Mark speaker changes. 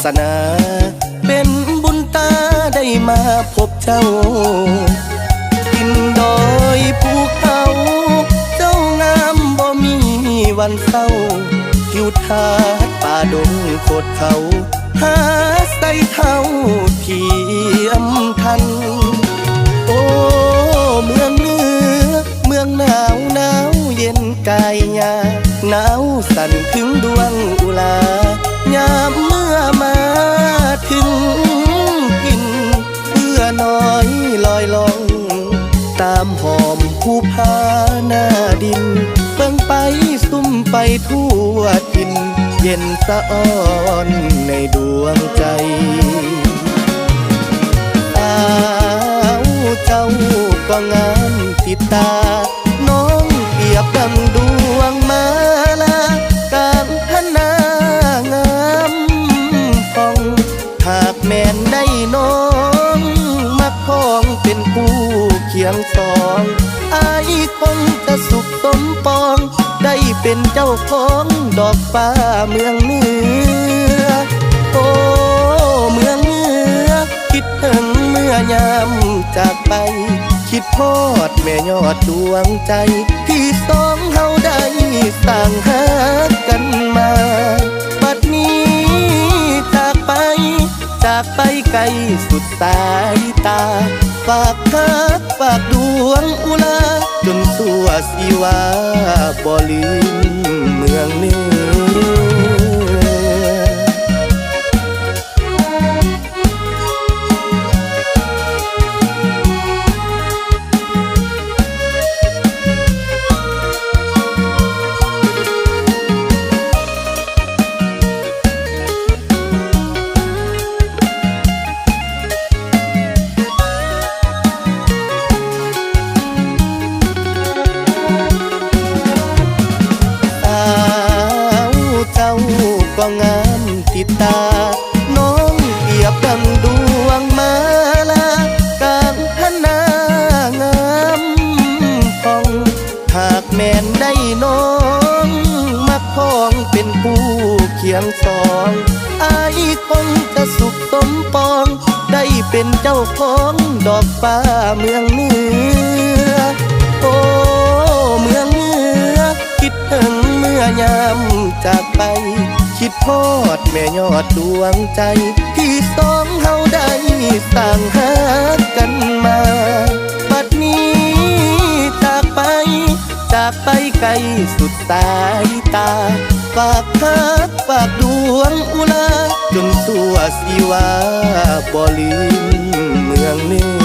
Speaker 1: สนาเป็นบุญตาได้มาพบเจ้ากินดอยภูเขาเจ้างามบ่มีวันเศร้าทิวทัศน์ป่าดงโคดเขาหาใส่เท่าเทียมทันโอ้เมืองเหนือเมืองหนาวหนาวเย็นกายยาหนาวสั่นถึงดวงอุลายามเมื่อมาถึงกินเพื่อน้อยลอยลองตามหอมภูผาหน้าดินเบิ่งไปซุ่มไปทั่วทินเย็นสะอ้อนในดวงใจสาวเจ้าก็งามติดตาน้องเปรียบดังดวงมาลากลางพนางามฟองหากแม่นได้น้องมาครองเป็นผู้เคียงสองอายคงจะสุขสมปองได้เป็นเจ้าของดอกฟ้าเมืองเหนือโอ้เมืองเหนือคิดถึงเมื่อยามจากไปคิดทอดแม่ยอดดวงใจที่สองเฮาได้สร้างหากันมาบัดนี้จากไปไกลสุดสายตาฝากฮักฝากดวงอุลาจนสัวสิว่าบ่ลืมเมืองเหนือก็งามติดตาน้องเปรียบดังดวงมาลากลางพนางามฟองหากแม่นได้น้องมาครองเป็นผู้เคียงสองอายคงจะสุขสมปองได้เป็นเจ้าของดอกฟ้าเมืองเหนือโอ้เมืองเหนือคิดถึงเมื่อยามจากไปคิดทอดแม่ยอดดวงใจที่สองเฮาได้สร้างหากันมาบัดนี้จากไปไกลสุดสายตาฝากฮักฝากดวงอุลาจนสัวสิว่าบ่ลืมเมืองเหนือ